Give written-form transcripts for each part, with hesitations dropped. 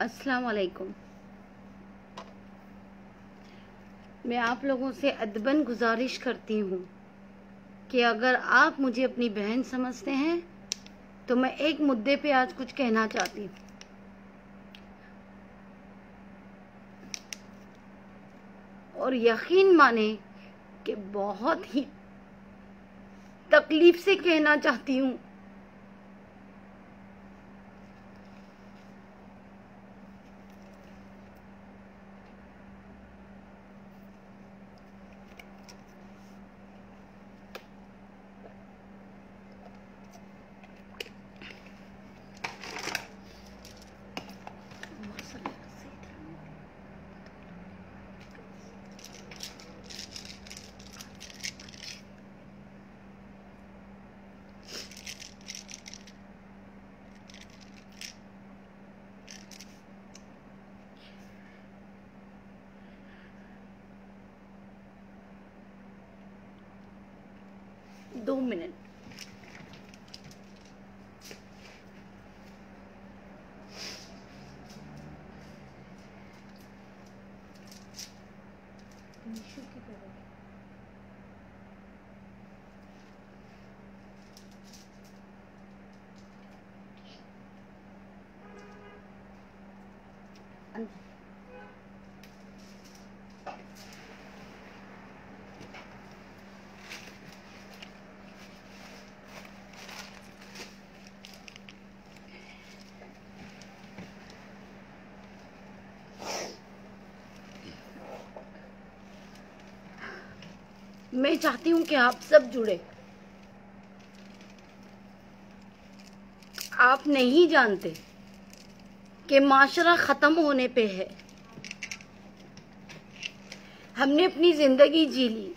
अस्सलाम वालेकुम। मैं आप लोगों से अदबन गुजारिश करती हूँ कि अगर आप मुझे अपनी बहन समझते हैं तो मैं एक मुद्दे पे आज कुछ कहना चाहती हूँ। और यकीन माने कि बहुत ही तकलीफ से कहना चाहती हूँ। दो मिनट। मैं चाहती हूँ कि आप सब जुड़े। आप नहीं जानते कि माशरा खत्म होने पे है। हमने अपनी जिंदगी जी ली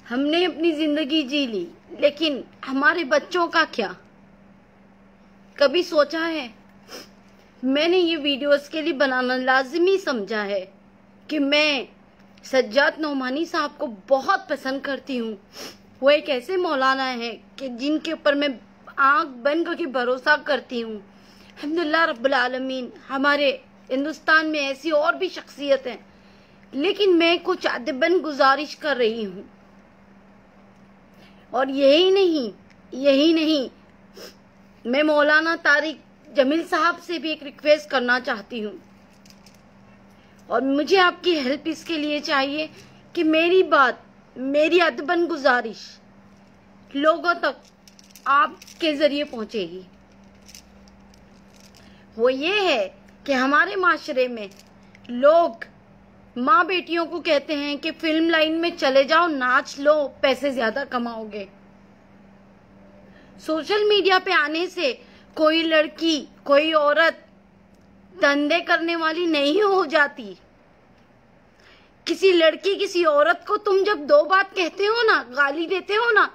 हमने अपनी जिंदगी जी ली, लेकिन हमारे बच्चों का क्या? कभी सोचा है? मैंने ये वीडियोस के लिए बनाना लाजिमी समझा है कि मैं सज्जाद नोमानी साहब को बहुत पसंद करती हूँ। वो एक ऐसे मौलाना है कि जिनके ऊपर मैं आंख बंद करके भरोसा करती हूँ। अल्हम्दुलिल्लाह रब्बुल आलमीन, हमारे हिंदुस्तान में ऐसी और भी शख्सियत हैं, लेकिन मैं कुछ अदबन गुजारिश कर रही हूँ। और यही नहीं, मैं मौलाना तारिक जमील साहब से भी एक रिक्वेस्ट करना चाहती हूँ। और मुझे आपकी हेल्प इसके लिए चाहिए कि मेरी बात, मेरी अदबन गुजारिश लोगों तक आपके जरिए पहुंचेगी। वो ये है कि हमारे माशरे में लोग माँ बेटियों को कहते हैं कि फिल्म लाइन में चले जाओ, नाच लो, पैसे ज्यादा कमाओगे। सोशल मीडिया पे आने से कोई लड़की, कोई औरत धंधे करने वाली नहीं हो जाती। किसी लड़की, किसी औरत को तुम जब दो बात कहते हो ना, गाली देते हो ना,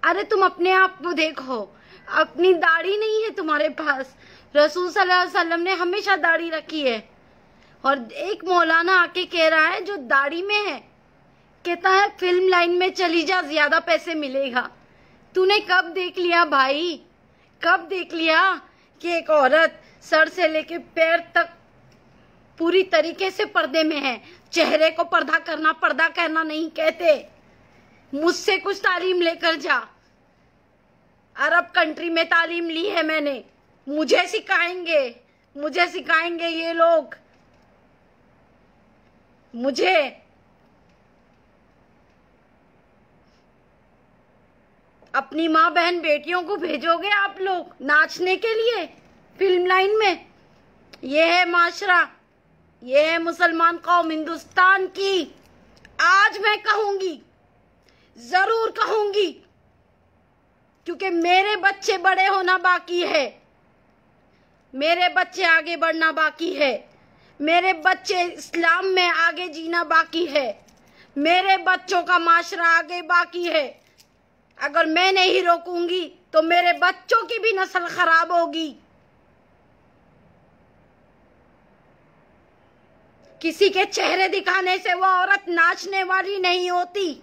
अरे तुम अपने आप को देखो। अपनी दाढ़ी नहीं है तुम्हारे पास। रसूल सल्लल्लाहु अलैहि वसल्लम ने हमेशा दाढ़ी रखी है। और एक मौलाना आके कह रहा है जो दाढ़ी में है, कहता है फिल्म लाइन में चली जा, ज्यादा पैसे मिलेगा। तूने कब देख लिया भाई, कब देख लिया कि एक औरत सर से लेके पैर तक पूरी तरीके से पर्दे में है? चेहरे को पर्दा करना नहीं कहते। मुझसे कुछ तालीम लेकर जा। अरब कंट्री में तालीम ली है मैंने। मुझे सिखाएंगे ये लोग। मुझे अपनी माँ बहन बेटियों को भेजोगे आप लोग नाचने के लिए फिल्म लाइन में? ये है माशरा, ये है मुसलमान कौम हिंदुस्तान की। आज मैं कहूंगी, जरूर कहूंगी, क्योंकि मेरे बच्चे बड़े होना बाकी है, मेरे बच्चे आगे बढ़ना बाकी है, मेरे बच्चे इस्लाम में आगे जीना बाकी है, मेरे बच्चों का माशरा आगे बाकी है। अगर मैं नहीं रोकूंगी तो मेरे बच्चों की भी नस्ल खराब होगी। किसी के चेहरे दिखाने से वो औरत नाचने वाली नहीं होती।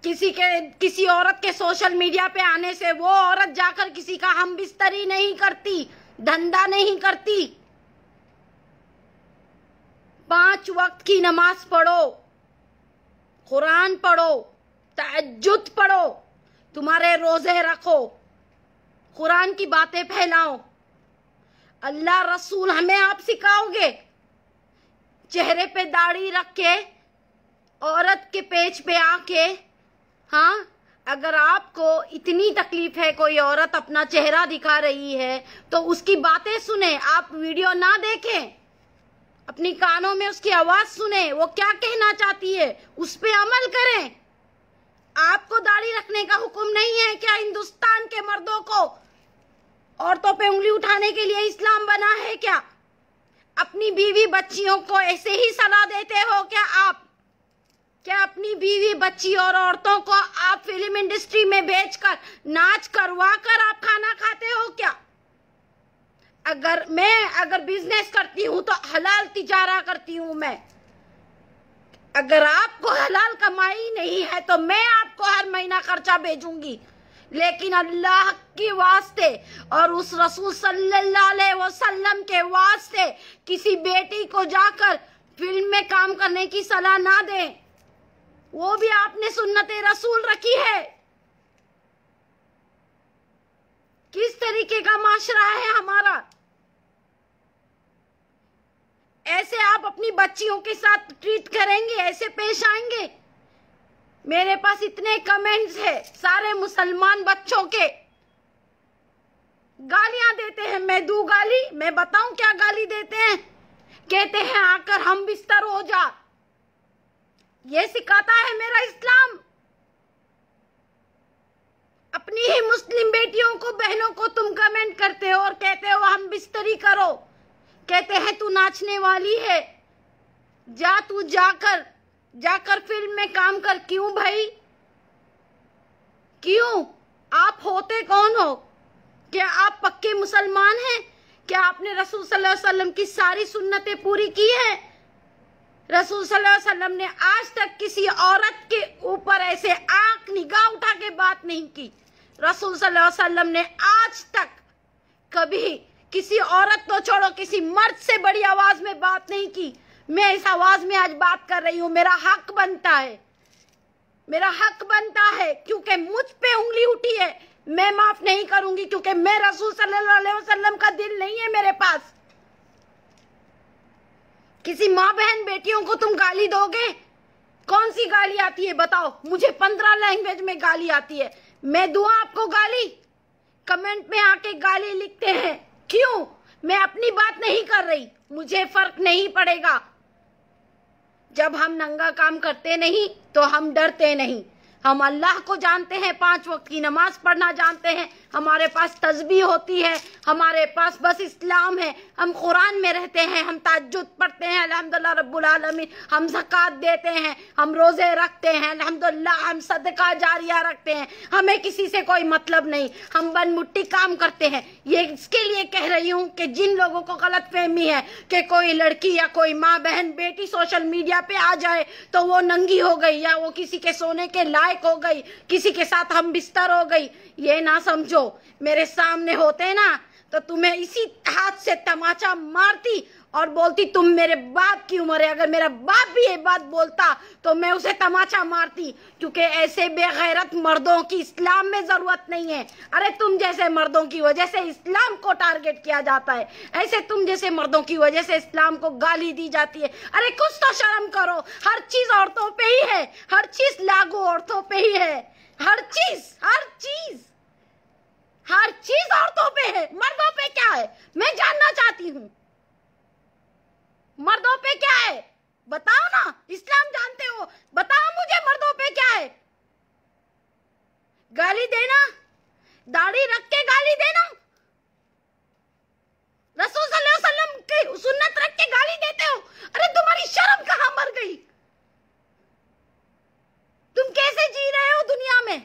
किसी औरत के सोशल मीडिया पे आने से वो औरत जाकर किसी का हम बिस्तरी नहीं करती, धंधा नहीं करती। 5 वक्त की नमाज पढ़ो, कुरान पढ़ो, तहज्जुद पढ़ो, तुम्हारे रोजे रखो, कुरान की बातें फैलाओ। अल्लाह रसूल हमें आप सिखाओगे। चेहरे पे दाढ़ी रख के, औरत के पेज पे आके, हाँ, अगर आपको इतनी तकलीफ है, कोई औरत अपना चेहरा दिखा रही है तो उसकी बातें सुने, आप वीडियो ना देखें, अपनी कानों में उसकी आवाज सुने, वो क्या कहना चाहती है, उस पे अमल करें। आपको दाढ़ी रखने का हुक्म नहीं है क्या? हिंदुस्तान के मर्दों को औरतों पे उंगली उठाने के लिए इस्लाम बना है क्या? अपनी बीवी बच्चियों को ऐसे ही सलाह देते हो क्या आप? क्या अपनी बीवी बच्ची और औरतों को आप फिल्म इंडस्ट्री में भेजकर, नाच करवा कर आप खाना खाते हो क्या? अगर बिजनेस करती हूं तो हलाल तिजारा करती हूं मैं। अगर आपको हलाल कमाई नहीं है तो मैं आपको हर महीना खर्चा भेजूंगी, लेकिन अल्लाह के वास्ते और उस रसूल सल्लल्लाहु अलैहि वसल्लम के वास्ते किसी बेटी को जाकर फिल्म में काम करने की सलाह ना दें। वो भी आपने सुन्नते रसूल रखी है। किस तरीके का माशरा है हमारा? ऐसे आप अपनी बच्चियों के साथ ट्रीट करेंगे? ऐसे पेश आएंगे? मेरे पास इतने कमेंट्स है सारे मुसलमान बच्चों के, गालियां देते हैं। मैं दूं गाली? मैं बताऊं क्या गाली देते हैं? कहते हैं आकर हम बिस्तर हो जा। ये सिखाता है मेरा इस्लाम। अपनी ही मुस्लिम बेटियों को, बहनों को तुम कमेंट करते हो और कहते हो हम बिस्तरी करो। कहते हैं तू नाचने वाली है, जा तू जाकर फिल्म में काम कर। क्यों भाई, क्यों? आप होते कौन हो? क्या आप पक्के मुसलमान हैं? क्या आपने रसूल सल्लल्लाहु अलैहि वसल्लम की सारी सुन्नतें पूरी की है? रसूल सल्लल्लाहु अलैहि वसल्लम ने आज तक किसी औरत के ऊपर ऐसे आंख निगाह उठा के बात नहीं की। रसूल सल्लल्लाहु अलैहि वसल्लम ने आज तक कभी किसी औरत तो छोड़ो, किसी मर्द से बड़ी आवाज में बात नहीं की। मैं इस आवाज में आज बात कर रही हूं। मेरा हक बनता है, मेरा हक बनता है, क्योंकि मुझ पे उंगली उठी है। मैं माफ नहीं करूंगी, क्योंकि मैं रसूल सल्लल्लाहु अलैहि वसल्लम का दिल नहीं है मेरे पास। किसी माँ बहन बेटियों को तुम गाली दोगे? कौन सी गाली आती है बताओ? मुझे 15 लैंग्वेज में गाली आती है। मैं दूं आपको गाली? कमेंट में आके गाली लिखते हैं। क्यों? मैं अपनी बात नहीं कर रही, मुझे फर्क नहीं पड़ेगा। जब हम नंगा काम करते नहीं तो हम डरते नहीं। हम अल्लाह को जानते हैं, 5 वक्त की नमाज पढ़ना जानते हैं, हमारे पास तस्बीह होती है, हमारे पास बस इस्लाम है, हम कुरान में रहते हैं, हम तहज्जुद पढ़ते हैं अल्हम्दुलिल्लाह रब्बुल आलमीन, हम ज़कात देते हैं, हम रोजे रखते हैं अल्हम्दुलिल्लाह, हम सदका जारिया रखते हैं। हमें किसी से कोई मतलब नहीं, हम बनमुट्टी काम करते हैं। ये इसके लिए कह रही हूँ कि जिन लोगों को गलत फहमी है कि कोई लड़की या कोई माँ बहन बेटी सोशल मीडिया पे आ जाए तो वो नंगी हो गई या वो किसी के सोने के लायक हो गई, किसी के साथ हम बिस्तर हो गई, ये ना समझो। मेरे सामने होते ना तो तुम्हें इसी हाथ से तमाचा मारती और बोलती तुम मेरे बाप की उम्र है। अगर मेरा बाप भी ये बात बोलता तो मैं उसे तमाचा मारती, क्योंकि ऐसे बेगैरत मर्दों की इस्लाम में जरूरत नहीं है। अरे तुम जैसे मर्दों की वजह से इस्लाम को टारगेट किया जाता है, ऐसे तुम जैसे मर्दों की वजह से इस्लाम को गाली दी जाती है। अरे कुछ तो शर्म करो। हर चीज औरतों पे ही है, हर चीज लागू औरतों पे ही है, हर चीज औरतों पे है। मर्दों पे क्या है? मैं जानना चाहती हूँ, मर्दों पे क्या है? बताओ ना, इस्लाम जानते हो, बताओ मुझे मर्दों पे क्या है? गाली देना, दाढ़ी रख के गाली देना, रसूल सल्लल्लाहु अलैहि वसल्लम की सुन्नत रख के गाली देते हो। अरे तुम्हारी शर्म कहाँ मर गई? तुम कैसे जी रहे हो दुनिया में?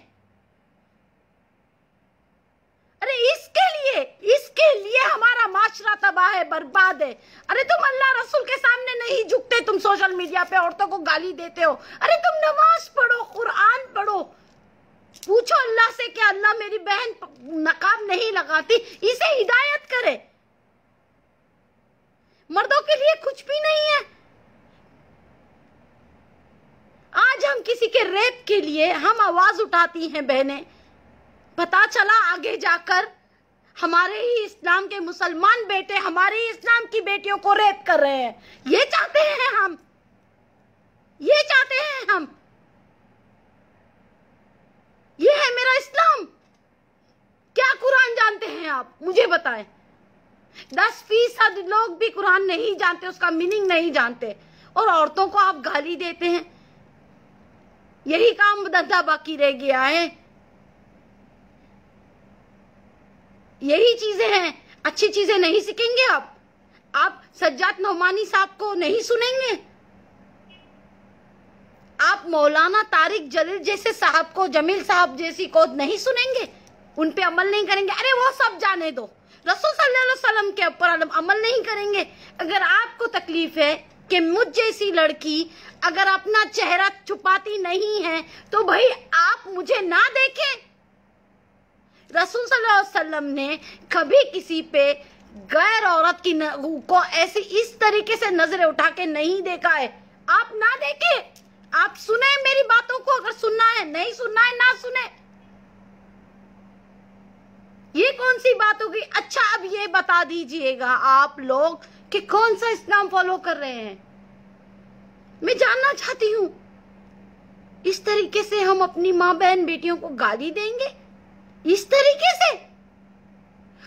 अरे इसके लिए हमारा माशरा तबाह है, बर्बाद है। अरे तुम अल्लाह रसूल के सामने नहीं झुकते, तुम सोशल मीडिया पे औरतों को गाली देते हो। अरे तुम नमाज पढ़ो, कुरान पढ़ो, से कि अल्लाह मेरी बहन नकाब नहीं लगाती, इसे हिदायत करे। मर्दों के लिए कुछ भी नहीं है। आज हम किसी के रेप के लिए हम आवाज उठाती हैं बहनें, पता चला आगे जाकर हमारे ही इस्लाम के मुसलमान बेटे हमारे ही इस्लाम की बेटियों को रेप कर रहे हैं। ये चाहते हैं हम, ये चाहते हैं हम। ये है मेरा इस्लाम। क्या कुरान जानते हैं आप? मुझे बताएं। 10% लोग भी कुरान नहीं जानते, उसका मीनिंग नहीं जानते, और औरतों को आप गाली देते हैं। यही काम धंधा बाकी रह गया है। यही चीजें हैं। अच्छी चीजें नहीं सीखेंगे आप सज्जाद नौमानी साहब को नहीं सुनेंगे, आप मौलाना तारिक जलील जैसे साहब को, जमील साहब जैसी को नहीं सुनेंगे, उन पे अमल नहीं करेंगे। अरे वो सब जाने दो, रसूल सल्लल्लाहु अलैहि वसल्लम के ऊपर अमल नहीं करेंगे। अगर आपको तकलीफ है कि मुझ जैसी लड़की अगर अपना चेहरा छुपाती नहीं है तो भाई आप मुझे ना देखें। रसूल सल्लल्लाहु अलैहि वसल्लम ने कभी किसी पे गैर औरत की को ऐसी इस तरीके से नजरें उठा के नहीं देखा है। आप ना देखें, आप सुने मेरी बातों को, अगर सुनना है, नहीं सुनना है ना सुने। ये कौन सी बात होगी? अच्छा अब ये बता दीजिएगा आप लोग कि कौन सा इस्लाम फॉलो कर रहे हैं। मैं जानना चाहती हूं। इस तरीके से हम अपनी माँ बहन बेटियों को गाली देंगे? इस तरीके से?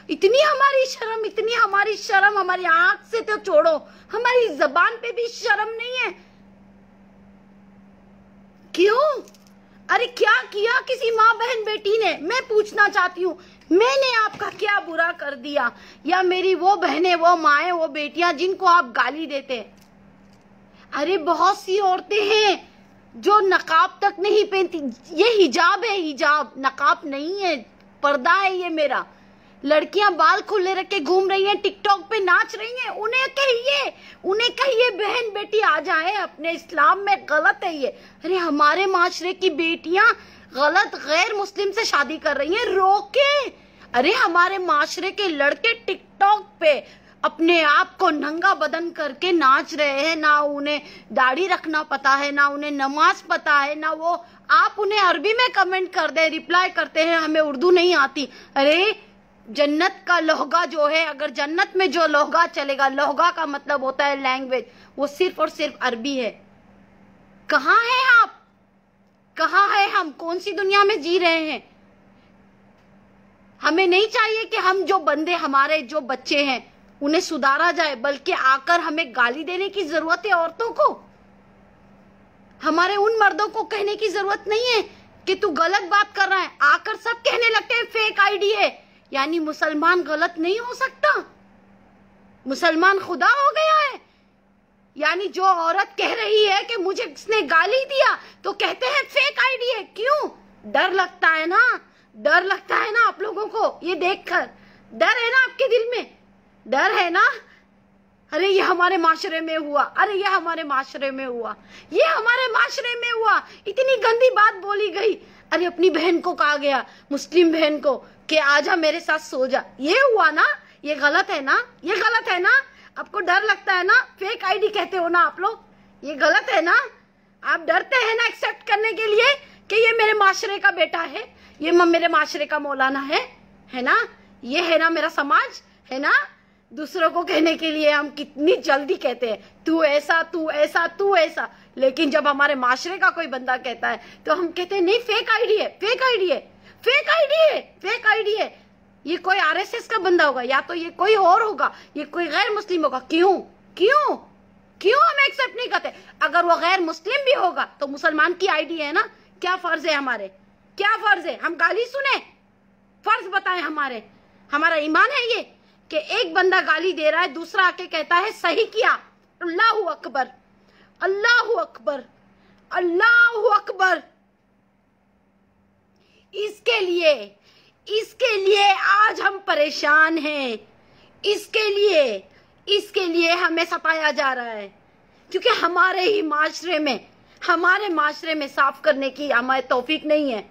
इतनी हमारी शर्म, इतनी हमारी शर्म, हमारी आंख से तो छोड़ो, हमारी जबान पे भी शर्म नहीं है। क्यों? अरे क्या किया किसी माँ बहन बेटी ने? मैं पूछना चाहती हूँ, मैंने आपका क्या बुरा कर दिया? या मेरी वो बहनें, वो माएं, वो बेटियां जिनको आप गाली देते? अरे बहुत सी औरतें हैं जो नकाब तक नहीं पहनती। ये हिजाब है, हिजाब, नकाब नहीं है, पर्दा है ये मेरा। लड़कियां बाल खुले रख के घूम रही हैं, टिकटॉक पे नाच रही हैं, उन्हें कहिए बहन बेटी आ जाए अपने इस्लाम में, गलत है ये। अरे हमारे माशरे की बेटियां गलत गैर मुस्लिम से शादी कर रही हैं, रोके। अरे हमारे माशरे के लड़के टिकटॉक पे अपने आप को नंगा बदन करके नाच रहे हैं, ना उन्हें दाढ़ी रखना पता है, ना उन्हें नमाज पता है, ना वो, आप उन्हें अरबी में कमेंट कर दे, रिप्लाई करते हैं हमें उर्दू नहीं आती। अरे जन्नत का लोहगा जो है, अगर जन्नत में जो लोहगा चलेगा, लोहगा का मतलब होता है लैंग्वेज, वो सिर्फ और सिर्फ अरबी है। कहाँ है आप? कहाँ है हम? कौन सी दुनिया में जी रहे हैं? हमें नहीं चाहिए कि हम जो बंदे, हमारे जो बच्चे हैं उन्हें सुधारा जाए, बल्कि आकर हमें गाली देने की जरूरत है औरतों को। हमारे उन मर्दों को कहने की जरूरत नहीं है कि तू गलत बात कर रहा है। आकर सब कहने लगते हैं फेक आईडी है, यानी मुसलमान गलत नहीं हो सकता, मुसलमान खुदा हो गया है। यानी जो औरत कह रही है कि मुझे किसने गाली दिया तो कहते हैं फेक आईडी है। क्यों? डर लगता है ना, डर लगता है ना आप लोगों को ये देखकर? डर है ना आपके दिल में? डर है ना? अरे ये हमारे माशरे में हुआ, अरे ये हमारे माशरे में हुआ, ये हमारे माशरे में हुआ, इतनी गंदी बात बोली गई। अरे अपनी बहन को कहा गया, मुस्लिम बहन को, कि आजा मेरे साथ सो जा, ये हुआ ना? ये गलत है ना? ये गलत है ना? आपको डर लगता है ना? फेक आईडी कहते हो ना आप लोग, ये गलत है ना? आप डरते हैं ना एक्सेप्ट करने के लिए कि ये मेरे माशरे का बेटा है, ये मेरे माशरे का मौलाना है ना? ये है ना मेरा समाज, है ना? दूसरों को कहने के लिए हम कितनी जल्दी कहते हैं तू ऐसा, तू ऐसा, तू ऐसा, लेकिन जब हमारे माशरे का कोई बंदा कहता है तो हम कहते हैं नहीं फेक आईडी है, फेक आईडी है, फेक आईडी है, फेक आईडी है। ये कोई आरएसएस का बंदा होगा, या तो ये कोई और होगा, ये कोई गैर मुस्लिम होगा। क्यों क्यों क्यों हम एक्सेप्ट नहीं करते? अगर वो गैर मुस्लिम भी होगा तो मुसलमान की आईडी है ना? क्या फर्ज है हमारे? क्या फर्ज है? हम गाली सुने? फर्ज बताएं हमारे? हमारा ईमान है ये कि एक बंदा गाली दे रहा है, दूसरा आके कहता है सही किया, अल्लाहू अकबर, अल्लाहू अकबर, अल्लाहू अकबर। इसके लिए आज हम परेशान हैं। इसके लिए हमें सताया जा रहा है, क्योंकि हमारे माशरे में साफ करने की हमें तौफीक नहीं है।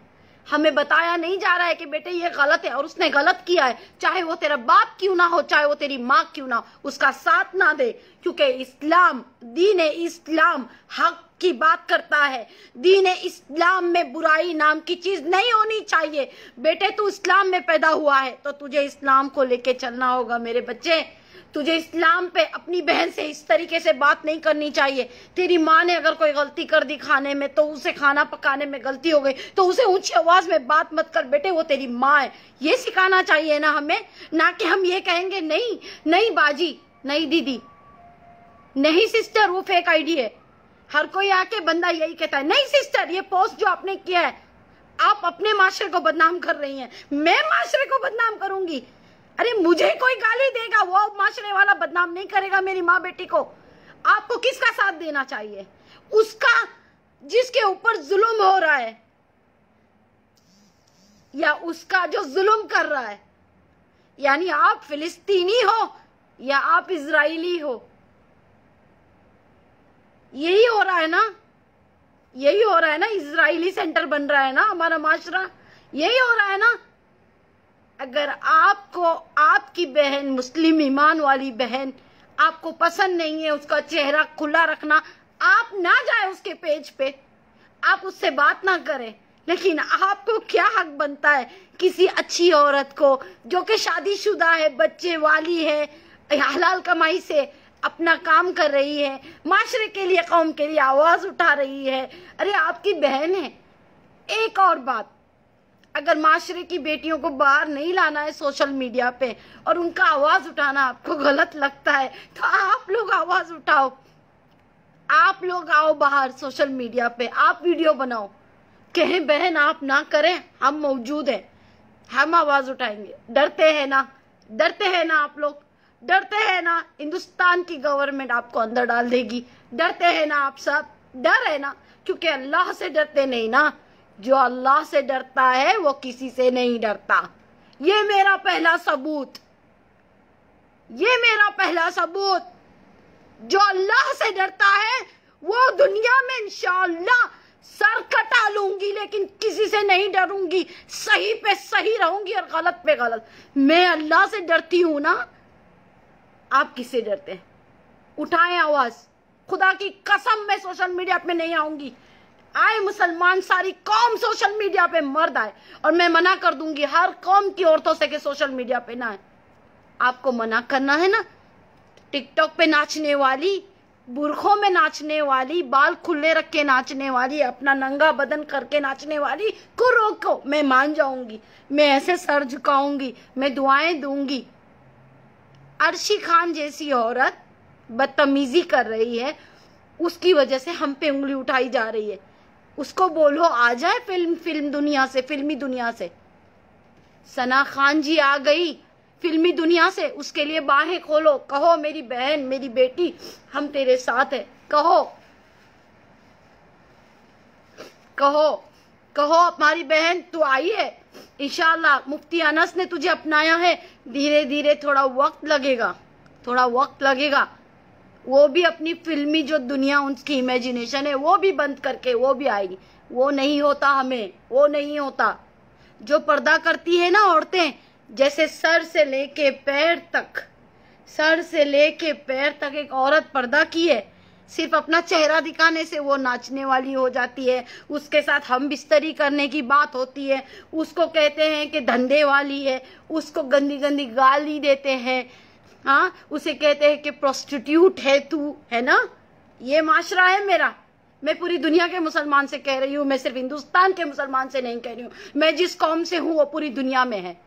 हमें बताया नहीं जा रहा है कि बेटे ये गलत है और उसने गलत किया है, चाहे वो तेरा बाप क्यों ना हो, चाहे वो तेरी माँ क्यों ना हो, उसका साथ ना दे। क्योंकि इस्लाम, दीन इस्लाम हक की बात करता है। दीन इस्लाम में बुराई नाम की चीज नहीं होनी चाहिए। बेटे तू इस्लाम में पैदा हुआ है तो तुझे इस्लाम को लेके चलना होगा। मेरे बच्चे, तुझे इस्लाम पे अपनी बहन से इस तरीके से बात नहीं करनी चाहिए। तेरी माँ ने अगर कोई गलती कर दी खाने में, तो उसे खाना पकाने में गलती हो गई तो उसे ऊंची आवाज में बात मत कर बेटे, वो तेरी माँ है। ये सिखाना चाहिए ना हमें, ना कि हम ये कहेंगे नहीं नहीं बाजी, नहीं दीदी, नहीं सिस्टर, वो फेक आईडी है। हर कोई आके बंदा यही कहता है, नहीं सिस्टर ये पोस्ट जो आपने किया है, आप अपने माशरे को बदनाम कर रही हैं। मैं माशरे को बदनाम करूंगी? अरे मुझे कोई गाली देगा, वो माशरे वाला बदनाम नहीं करेगा मेरी माँ बेटी को। आपको किसका साथ देना चाहिए? उसका जिसके ऊपर जुल्म हो रहा है, या उसका जो जुल्म कर रहा है? यानी आप फिलिस्तीनी हो या आप इजरायली हो? यही हो रहा है ना, यही हो रहा है ना। इजरायली सेंटर बन रहा है ना हमारा माशरा, यही हो रहा है ना। अगर आपको आपकी बहन, मुस्लिम ईमान वाली बहन आपको पसंद नहीं है, उसका चेहरा खुला रखना, आप ना जाए उसके पेज पे, आप उससे बात ना करें। लेकिन आपको क्या हक बनता है किसी अच्छी औरत को जो कि शादीशुदा है, बच्चे वाली है, हलाल कमाई से अपना काम कर रही है, माशरे के लिए, कौम के लिए आवाज उठा रही है? अरे आपकी बहन है। एक और बात, अगर माशरे की बेटियों को बाहर नहीं लाना है सोशल मीडिया पे और उनका आवाज उठाना आपको गलत लगता है, तो आप लोग आवाज उठाओ। आप लोग आओ बाहर सोशल मीडिया पे, आप वीडियो बनाओ, कहें बहन आप ना करें, हम मौजूद हैं, हम आवाज उठाएंगे। डरते हैं ना, डरते हैं ना आप लोग, डरते हैं ना हिंदुस्तान की गवर्नमेंट आपको अंदर डाल देगी, डरते हैं ना आप सब, डर है ना, क्योंकि अल्लाह से डरते नहीं ना। जो अल्लाह से डरता है वो किसी से नहीं डरता। ये मेरा पहला सबूत, ये मेरा पहला सबूत। जो अल्लाह से डरता है वो दुनिया में इंशाअल्लाह सर कटा लूंगी, लेकिन किसी से नहीं डरूंगी। सही पे सही रहूंगी और गलत पे गलत। मैं अल्लाह से डरती हूं ना, आप किससे डरते हैं? उठाएं आवाज। खुदा की कसम मैं सोशल मीडिया पे नहीं आऊंगी। आए मुसलमान, सारी कौम सोशल मीडिया पे, मर्द आए, और मैं मना कर दूंगी हर कौम की औरतों से कि सोशल मीडिया पे ना आए। आपको मना करना है ना, टिकटॉक पे नाचने वाली, बुरखों में नाचने वाली, बाल खुले रख के नाचने वाली, अपना नंगा बदन करके नाचने वाली को रोको। मैं मान जाऊंगी, मैं ऐसे सर झुकाऊंगी, मैं दुआएं दूंगी। अर्शी खान जैसी औरत बदतमीजी कर रही है, उसकी वजह से हम पे उंगली उठाई जा रही है। उसको बोलो आ जाए फिल्म दुनिया से, फिल्मी दुनिया से। सना खान जी आ गई फिल्मी दुनिया से, उसके लिए बाहें खोलो, कहो मेरी बहन, मेरी बेटी, हम तेरे साथ है। कहो कहो कहो हमारी बहन तू आई है, इंशाल्लाह मुफ्ती अनस ने तुझे अपनाया है। धीरे धीरे थोड़ा वक्त लगेगा, थोड़ा वक्त लगेगा। वो भी अपनी फिल्मी जो दुनिया, उनकी इमेजिनेशन है, वो भी बंद करके वो भी आएगी। वो नहीं होता हमें, वो नहीं होता। जो पर्दा करती है ना औरतें, जैसे सर से लेके पैर तक, सर से लेके पैर तक एक औरत पर्दा की है, सिर्फ अपना चेहरा दिखाने से वो नाचने वाली हो जाती है। उसके साथ हम बिस्तरी करने की बात होती है, उसको कहते हैं कि धंधे वाली है, उसको गंदी गंदी गाली देते हैं, हाँ, उसे कहते हैं कि प्रोस्टिट्यूट है तू, है ना। ये माशरा है मेरा। मैं पूरी दुनिया के मुसलमान से कह रही हूँ, मैं सिर्फ हिंदुस्तान के मुसलमान से नहीं कह रही हूँ। मैं जिस कौम से हूँ वो पूरी दुनिया में है।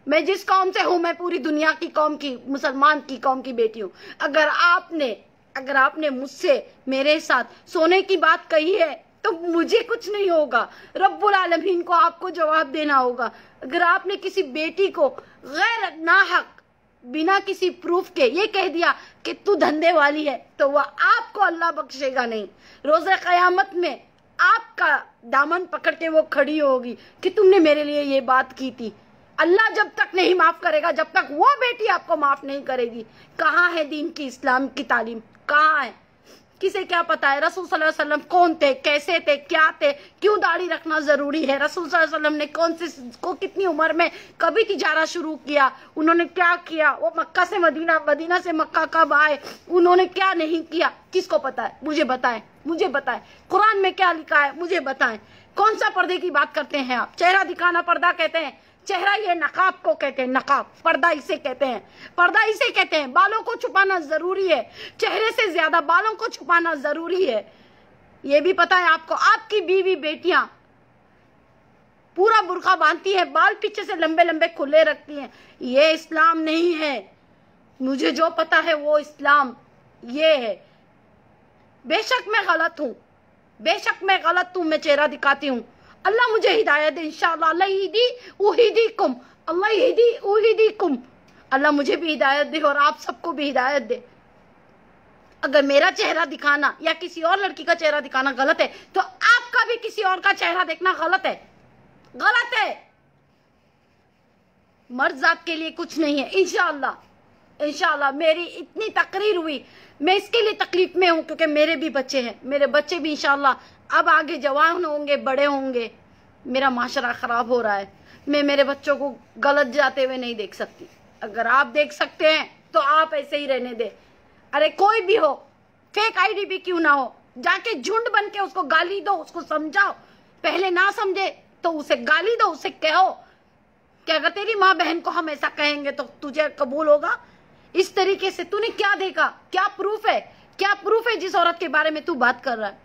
मैं जिस कौम से हूँ मैं पूरी दुनिया की कौम की, मुसलमान की कौम की बेटी हूँ। अगर आपने मुझसे, मेरे साथ सोने की बात कही है तो मुझे कुछ नहीं होगा, रब्बुल आलमीन को आपको जवाब देना होगा। अगर आपने किसी बेटी को गैर नाहक, बिना किसी प्रूफ के ये कह दिया कि तू धंधे वाली है, तो वह आपको अल्लाह बख्शेगा नहीं। रोज़े क़यामत में आपका दामन पकड़ के वो खड़ी होगी कि तुमने मेरे लिए ये बात की थी। अल्लाह जब तक नहीं माफ करेगा, जब तक वो बेटी आपको माफ नहीं करेगी। कहाँ है दीन की, इस्लाम की तालीम कहाँ है? किसे क्या पता है रसूल सल्लल्लाहु अलैहि वसल्लम कौन थे, कैसे थे, क्या थे, क्यों दाढ़ी रखना जरूरी है, रसूल सल्लल्लाहु अलैहि वसल्लम ने कौन से को कितनी उम्र में कभी तिजारा शुरू किया, उन्होंने क्या किया, वो मक्का से मदीना, मदीना से मक्का कब आए, उन्होंने क्या नहीं किया, किसको पता है? मुझे बताएं, मुझे बताएं। कुरान में क्या लिखा है मुझे बताएं। कौन सा पर्दे की बात करते हैं आप? चेहरा दिखाना पर्दा कहते हैं? चेहरा ये नकाब को कहते हैं, नकाब, पर्दा इसे कहते हैं, पर्दा इसे कहते हैं। बालों को छुपाना जरूरी है, चेहरे से ज्यादा बालों को छुपाना जरूरी है। ये भी पता है आपको, आपकी बीवी बेटियां पूरा बुर्का बांधती है, बाल पीछे से लंबे लंबे खुले रखती हैं। ये इस्लाम नहीं है। मुझे जो पता है वो इस्लाम ये है। बेशक मैं गलत हूं, बेशक मैं गलत हूं, मैं चेहरा दिखाती हूं। अल्लाह मुझे हिदायत दे इंशाअल्लाह। अल्लाह मुझे भी हिदायत दे और आप सबको भी हिदायत दे। अगर मेरा चेहरा दिखाना या किसी और लड़की का चेहरा दिखाना गलत है तो आपका भी किसी और का चेहरा देखना गलत है, गलत है। मर्द जात के लिए कुछ नहीं है। इंशाअल्लाह, इंशाअल्लाह मेरी इतनी तकरीर हुई, मैं इसके लिए तकलीफ में हूं क्योंकि मेरे भी बच्चे हैं। मेरे बच्चे भी इंशाअल्लाह अब आगे जवान होंगे, बड़े होंगे। मेरा माशरा खराब हो रहा है, मैं मेरे बच्चों को गलत जाते हुए नहीं देख सकती। अगर आप देख सकते हैं तो आप ऐसे ही रहने दे। अरे कोई भी हो, फेक आईडी भी क्यों ना हो, जाके झुंड बन के उसको गाली दो, उसको समझाओ। पहले ना समझे तो उसे गाली दो, उसे कहो कि अगर तेरी माँ बहन को हम ऐसा कहेंगे तो तुझे कबूल होगा। इस तरीके से तूने क्या देखा, क्या प्रूफ है, क्या प्रूफ है जिस औरत के बारे में तू बात कर रहा है?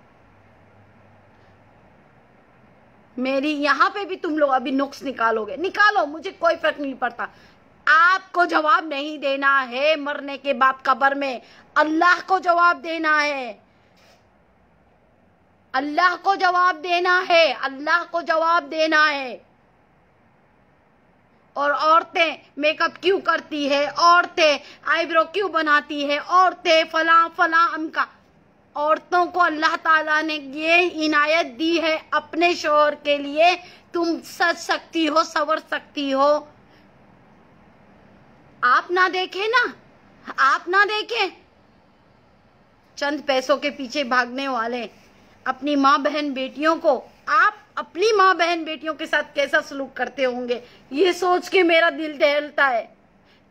मेरी यहां पे भी तुम लोग अभी नुक्स निकालोगे, निकालो, मुझे कोई फर्क नहीं पड़ता। आपको जवाब नहीं देना है मरने के बाद कब्र में, अल्लाह को जवाब देना है, अल्लाह को जवाब देना है, अल्लाह को जवाब देना है। और औरतें मेकअप क्यों करती है, औरतें आईब्रो क्यों बनाती है, औरतें फला फला अमका, औरतों को अल्लाह ताला ने ये इनायत दी है अपने शौहर के लिए। तुम सज सकती हो, संवर सकती हो। आप ना देखें ना, आप ना देखें, चंद पैसों के पीछे भागने वाले अपनी माँ बहन बेटियों को, आप अपनी माँ बहन बेटियों के साथ कैसा सलूक करते होंगे ये सोच के मेरा दिल दहलता है।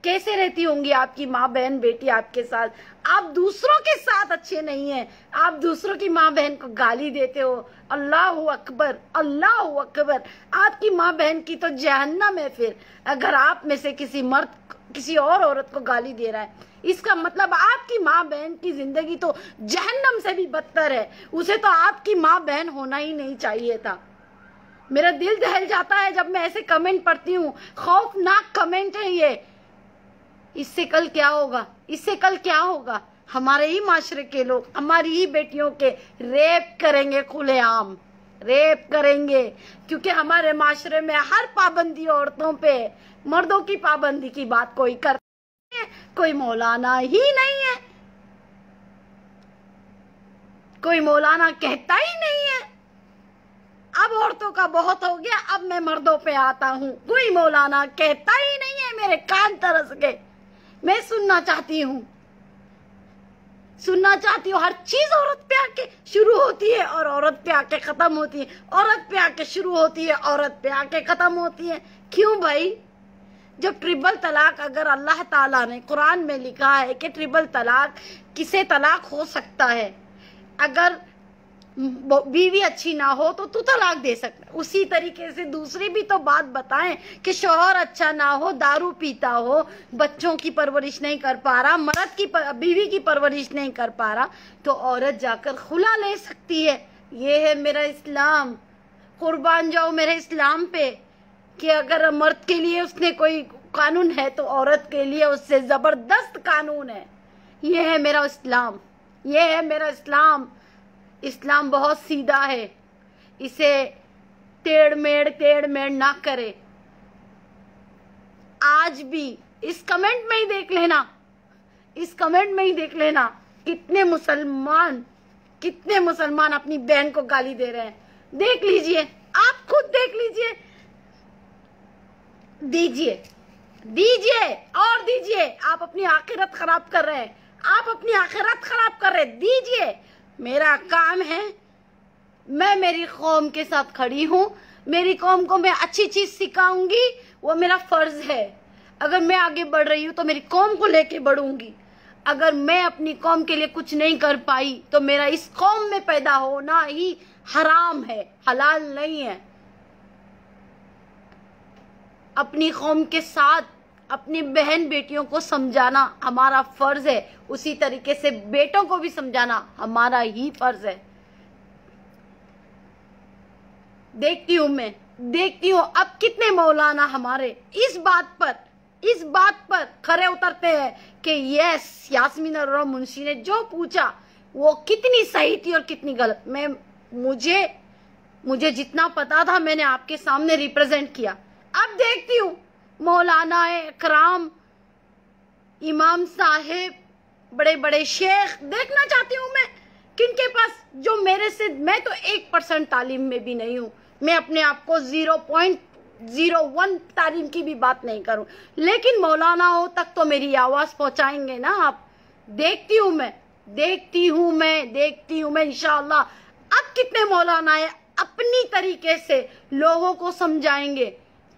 कैसे रहती होंगी आपकी माँ बहन बेटी आपके साथ? आप दूसरों के साथ अच्छे नहीं हैं, आप दूसरों की माँ बहन को गाली देते हो। अल्लाहु अकबर, अल्लाहु अकबर। आपकी माँ बहन की तो जहन्नम है। फिर अगर आप में से किसी मर्द किसी और औरत को गाली दे रहा है, इसका मतलब आपकी माँ बहन की जिंदगी तो जहन्नम से भी बदतर है। उसे तो आपकी माँ बहन होना ही नहीं चाहिए था। मेरा दिल दहल जाता है जब मैं ऐसे कमेंट पढ़ती हूँ। खौफनाक कमेंट है ये। इससे कल क्या होगा, इससे कल क्या होगा? हमारे ही माशरे के लोग हमारी ही बेटियों के रेप करेंगे, खुलेआम रेप करेंगे, क्योंकि हमारे माशरे में हर पाबंदी औरतों पे, मर्दों की पाबंदी की बात कोई करता है, कोई मौलाना ही नहीं है, कोई मौलाना कहता ही नहीं है। अब औरतों का बहुत हो गया, अब मैं मर्दों पे आता हूँ। कोई मौलाना कहता ही नहीं है। मेरे कान तरस गए। मैं सुनना चाहती हूँ, सुनना चाहती हूँ। हर चीज औरत पे आके शुरू होती है और औरत पे आके खत्म होती है, औरत पे आके शुरू होती है, औरत पे आके खत्म होती है। क्यों भाई? जब ट्रिपल तलाक, अगर अल्लाह ताला ने कुरान में लिखा है कि ट्रिपल तलाक किसे तलाक हो सकता है, अगर बीवी अच्छी ना हो तो तू तलाक दे सकता। उसी तरीके से दूसरी भी तो बात बताएं कि शौहर अच्छा ना हो, दारू पीता हो, बच्चों की परवरिश नहीं कर पा रहा, मर्द की बीवी की परवरिश नहीं कर पा रहा, तो औरत जाकर खुला ले सकती है। ये है मेरा इस्लाम। कुर्बान जाओ मेरे इस्लाम पे कि अगर मर्द के लिए उसने कोई कानून है तो औरत के लिए उससे जबरदस्त कानून है। ये है मेरा इस्लाम, ये है मेरा इस्लाम। इस्लाम बहुत सीधा है, इसे टेढ़ मेढ़ ना करे। आज भी इस कमेंट में ही देख लेना, इस कमेंट में ही देख लेना कितने मुसलमान अपनी बहन को गाली दे रहे हैं। देख लीजिए, आप खुद देख लीजिए। दीजिए, दीजिए और दीजिए। आप अपनी आखिरत खराब कर रहे हैं, आप अपनी आखिरत खराब कर रहे हैं। दीजिए, मेरा काम है, मैं मेरी कौम के साथ खड़ी हूँ, मेरी कौम को मैं अच्छी चीज सिखाऊंगी, वो मेरा फर्ज है। अगर मैं आगे बढ़ रही हूँ तो मेरी कौम को लेके बढ़ूंगी। अगर मैं अपनी कौम के लिए कुछ नहीं कर पाई तो मेरा इस कौम में पैदा होना ही हराम है, हलाल नहीं है। अपनी कौम के साथ अपनी बहन बेटियों को समझाना हमारा फर्ज है, उसी तरीके से बेटों को भी समझाना हमारा ही फर्ज है। देखती हूँ अब कितने मौलाना हमारे इस बात पर खरे उतरते हैं कि यस, यास्मीन अरोड़ा मुंशी ने जो पूछा वो कितनी सही थी और कितनी गलत। मुझे जितना पता था मैंने आपके सामने रिप्रेजेंट किया। अब देखती हूँ मौलाना इकराम, इमाम साहेब, बड़े बड़े शेख देखना चाहती हूँ मैं किनके पास, जो मेरे से, मैं तो 1% तालीम में भी नहीं हूँ, मैं अपने आप को 0.01 तालीम की भी बात नहीं करूं, लेकिन मौलानाओं तक तो मेरी आवाज पहुंचाएंगे ना आप। देखती हूं मैं इंशाअल्लाह अब कितने मौलाना है अपनी तरीके से लोगों को समझाएंगे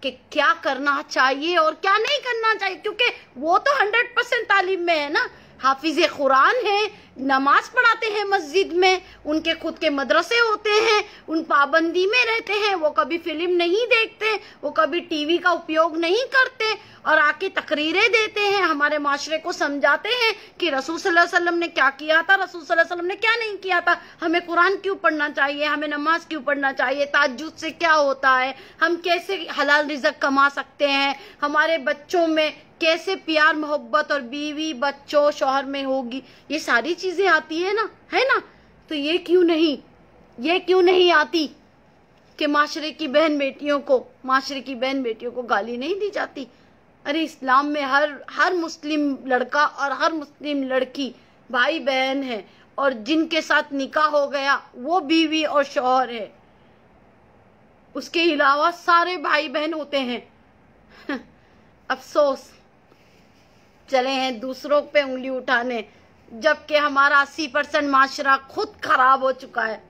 कि क्या करना चाहिए और क्या नहीं करना चाहिए, क्योंकि वो तो 100% तालीम में है ना। हाफिज कुरान है, नमाज पढ़ाते हैं मस्जिद में, उनके खुद के मदरसे होते हैं, उन पाबंदी में रहते हैं, वो कभी फिल्म नहीं देखते, वो कभी टीवी का उपयोग नहीं करते और आके तकरीरें देते हैं, हमारे माशरे को समझाते हैं कि रसूल सल्लल्लाहु अलैहि वसल्लम ने क्या किया था, रसूल सल्लल्लाहु अलैहि वसल्लम ने क्या नहीं किया था, हमें कुरान क्यों पढ़ना चाहिए, हमें नमाज क्यों पढ़ना चाहिए, तहज्जुद से क्या होता है, हम कैसे हलाल रिज़्क कमा सकते हैं, हमारे बच्चों में कैसे प्यार मोहब्बत और बीवी बच्चों शौहर में होगी, ये सारी चीजें आती है ना। तो ये क्यों नहीं आती कि माशरे की बहन बेटियों को गाली नहीं दी जाती। अरे इस्लाम में हर मुस्लिम लड़का और हर मुस्लिम लड़की भाई बहन है, और जिनके साथ निकाह हो गया वो बीवी और शौहर है, उसके अलावा सारे भाई बहन होते हैं। अफसोस चले हैं दूसरों पे उंगली उठाने, जबकि हमारा 80% माशरा खुद खराब हो चुका है।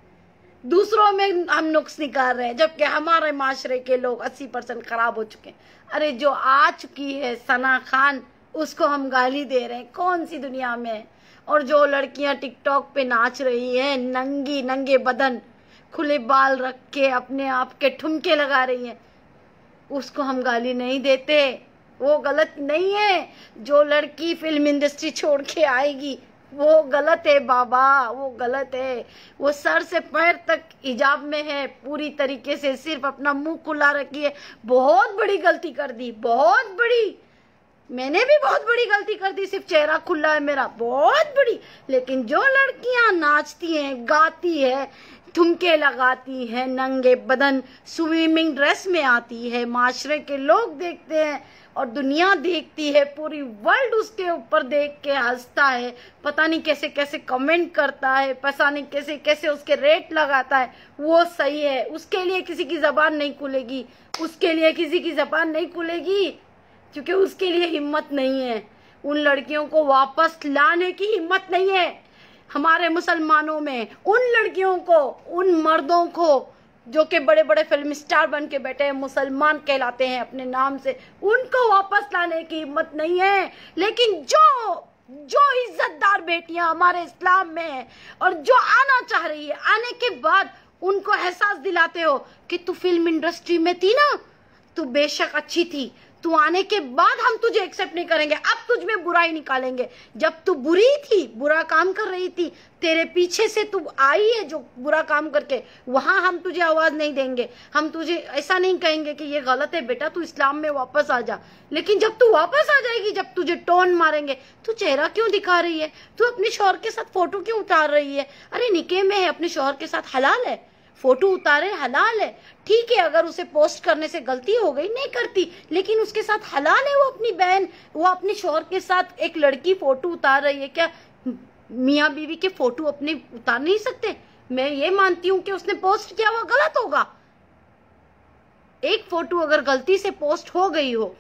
दूसरों में हम नुक्स निकाल रहे हैं, जबकि हमारे माशरे के लोग 80% खराब हो चुके हैं। अरे जो आ चुकी है सना खान, उसको हम गाली दे रहे हैं, कौन सी दुनिया में है। और जो लड़कियां टिकटॉक पे नाच रही हैं, नंगे बदन खुले बाल रख के अपने आप के ठुमके लगा रही हैं, उसको हम गाली नहीं देते, वो गलत नहीं है। जो लड़की फिल्म इंडस्ट्री छोड़ के आएगी वो गलत है बाबा, वो गलत है। वो सर से पैर तक हिजाब में है, पूरी तरीके से सिर्फ अपना मुंह खुला रखी है। बहुत बड़ी गलती कर दी, बहुत बड़ी। मैंने भी बहुत बड़ी गलती कर दी, सिर्फ चेहरा खुला है मेरा, बहुत बड़ी। लेकिन जो लड़कियां नाचती हैं, गाती है, ठुमके लगाती है, नंगे बदन स्विमिंग ड्रेस में आती है, माशरे के लोग देखते हैं और दुनिया देखती है, पूरी वर्ल्ड उसके ऊपर देख के हंसता है, पता नहीं कैसे कैसे कमेंट करता है, पता नहीं कैसे कैसे उसके रेट लगाता है, वो सही है। उसके लिए किसी की जबान नहीं खुलेगी, क्योंकि उसके लिए हिम्मत नहीं है। उन लड़कियों को वापस लाने की हिम्मत नहीं है हमारे मुसलमानों में। उन लड़कियों को, उन मर्दों को जो कि बड़े बड़े फिल्म स्टार बन के बैठे हैं, मुसलमान कहलाते हैं अपने नाम से, उनको वापस लाने की हिम्मत नहीं है। लेकिन जो इज्जतदार बेटियां हमारे इस्लाम में हैं और जो आना चाह रही है, आने के बाद उनको एहसास दिलाते हो कि तू फिल्म इंडस्ट्री में थी ना, तू बेशक अच्छी थी, तू आने के बाद हम तुझे एक्सेप्ट नहीं करेंगे, अब तुझ में बुराई निकालेंगे। जब तू बुरी थी, बुरा काम कर रही थी, तेरे पीछे से तू आई है जो बुरा काम करके, वहां हम तुझे आवाज नहीं देंगे, हम तुझे ऐसा नहीं कहेंगे कि ये गलत है बेटा, तू इस्लाम में वापस आ जा। लेकिन जब तू वापस आ जाएगी, जब तुझे टोन मारेंगे, तू चेहरा क्यों दिखा रही है, तू अपने शौहर के साथ फोटो क्यों उतार रही है, अरे निकाह में है, अपने शौहर के साथ हलाल है, फोटो उतारे हलाल है, ठीक है। अगर उसे पोस्ट करने से गलती हो गई, नहीं करती, लेकिन उसके साथ हलाल है। वो अपनी बहन, वो अपने शौहर के साथ एक लड़की फोटो उतार रही है, क्या मियाँ बीवी के फोटो अपने उतार नहीं सकते? मैं ये मानती हूँ कि उसने पोस्ट किया वो गलत होगा। एक फोटो अगर गलती से पोस्ट हो गई हो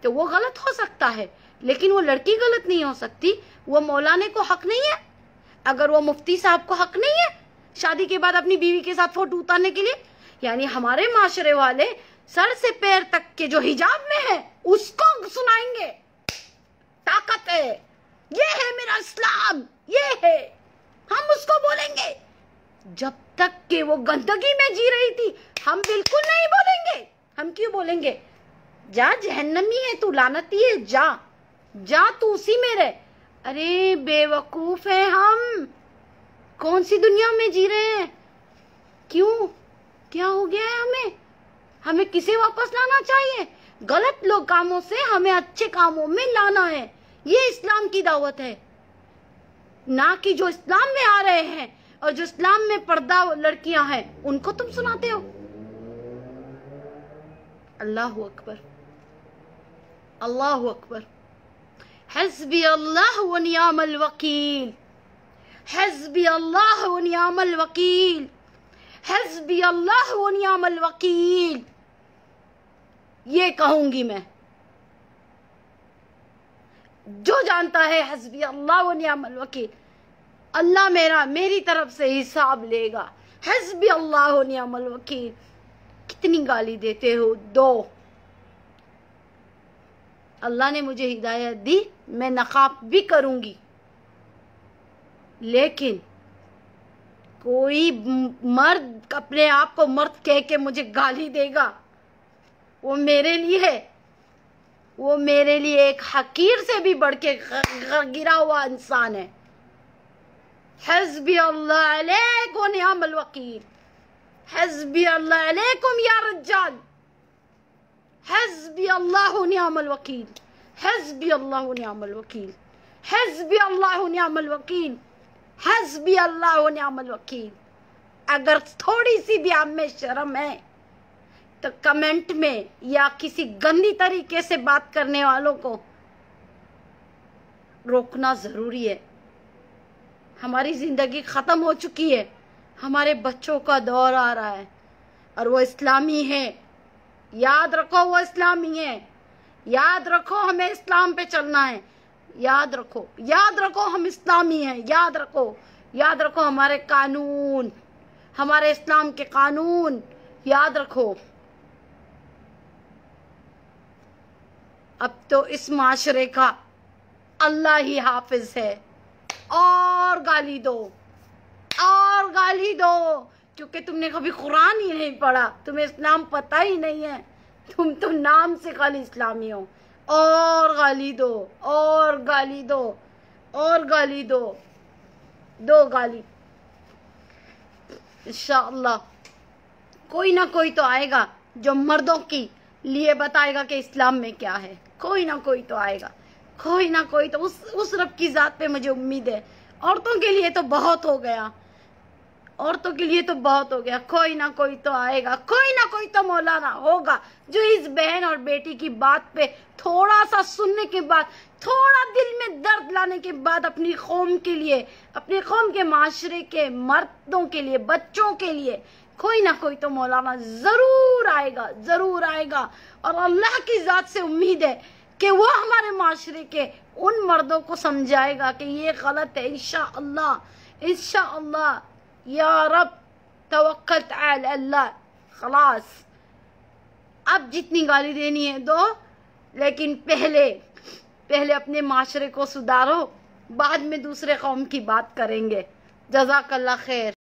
तो वो गलत हो सकता है, लेकिन वो लड़की गलत नहीं हो सकती। वो मौलाने को हक नहीं है अगर वो मुफ्ती साहब को हक नहीं है शादी के बाद अपनी बीवी के साथ फोटो उतारने के लिए? यानी हमारे माशरे वाले सर से पैर तक के जो हिजाब में है उसको सुनाएंगे ताकत है, ये है मेरा इस्लाम, ये है, हम उसको बोलेंगे। जब तक कि वो गंदगी में जी रही थी हम बिल्कुल नहीं बोलेंगे। हम क्यों बोलेंगे? जा, जहन्नमी है तू, लानती है, जा जा, तू उसी में रह। अरे बेवकूफ है हम, कौन सी दुनिया में जी रहे हैं? क्यों, क्या हो गया है हमें? हमें किसे वापस लाना चाहिए? गलत लोग कामों से हमें अच्छे कामों में लाना है। ये इस्लाम की दावत है, ना कि जो इस्लाम में आ रहे हैं और जो इस्लाम में पर्दा लड़कियां हैं उनको तुम सुनाते हो। अल्लाहु अकबर, अल्लाहु अकबर। हस्बी अल्लाह व नियामल वकील, हस्बी अल्लाह व नियामल वकील, हस्बी अल्लाह व नियामल वकील। ये कहूंगी मैं। जो जानता है हस्बी अल्लाह व नियामल वकील, अल्लाह मेरी तरफ से हिसाब लेगा। हस्बी अल्लाह व नियामल वकील। कितनी गाली देते हो? दो। अल्लाह ने मुझे हिदायत दी, मैं नकाब भी करूंगी, लेकिन कोई मर्द अपने आप को मर्द कह के मुझे गाली देगा, वो मेरे लिए है, वो मेरे लिए एक हकीर से भी बढ़ के गिरा हुआ इंसान है। हस्बी अल्लाह अलैकुम व निअमल वकील, हस्बी अल्लाह अलैकुम या रज्जाल, हस्बी अल्लाह व निअमल वकील, हस्बी अल्लाह व निअमल वकील, हस्बी अल्लाह व निअमल वकील, हस्बी अल्लाह व निअमल वकील। अगर थोड़ी सी भी आप में शर्म है तो कमेंट में या किसी गंदी तरीके से बात करने वालों को रोकना जरूरी है। हमारी जिंदगी खत्म हो चुकी है, हमारे बच्चों का दौर आ रहा है और वो इस्लामी है। याद रखो, वो इस्लामी है। याद रखो, हमें इस्लाम पे चलना है। याद रखो, याद रखो, हम इस्लामी हैं। याद रखो, याद रखो, हमारे कानून, हमारे इस्लाम के कानून याद रखो। अब तो इस माशरे का अल्लाह ही हाफिज है। और गाली दो, और गाली दो, क्योंकि तुमने कभी कुरान ही नहीं पढ़ा, तुम्हें इस्लाम पता ही नहीं है, तुम तो नाम से खाली इस्लामी हो। और गाली दो, और गाली दो, और गाली दो, दो गाली। इंशाअल्लाह कोई ना कोई तो आएगा जो मर्दों की लिए बताएगा कि इस्लाम में क्या है। कोई ना कोई तो आएगा, कोई ना कोई तो। उस रब की जात पे मुझे उम्मीद है। औरतों के लिए तो बहुत हो गया, औरतों के लिए तो बहुत हो गया। कोई ना कोई तो आएगा, कोई ना कोई तो मौलाना होगा जो इस बहन और बेटी की बात पे थोड़ा सा सुनने के बाद, थोड़ा दिल में दर्द लाने के बाद अपनी कौम के लिए, अपने कौम के माशरे के मर्दों के लिए, बच्चों के लिए कोई ना कोई तो मौलाना जरूर आएगा, जरूर आएगा। और अल्लाह की जात से उम्मीद है कि वो हमारे माशरे के उन मर्दों को समझाएगा कि ये गलत है। इंशाअल्लाह, इंशाअल्लाह या रब, तवक्कलत अला अल्लाह। खलास, अब जितनी गाली देनी है दो, लेकिन पहले अपने माशरे को सुधारो, बाद में दूसरे कौम की बात करेंगे। जज़ाकल्लाह खैर।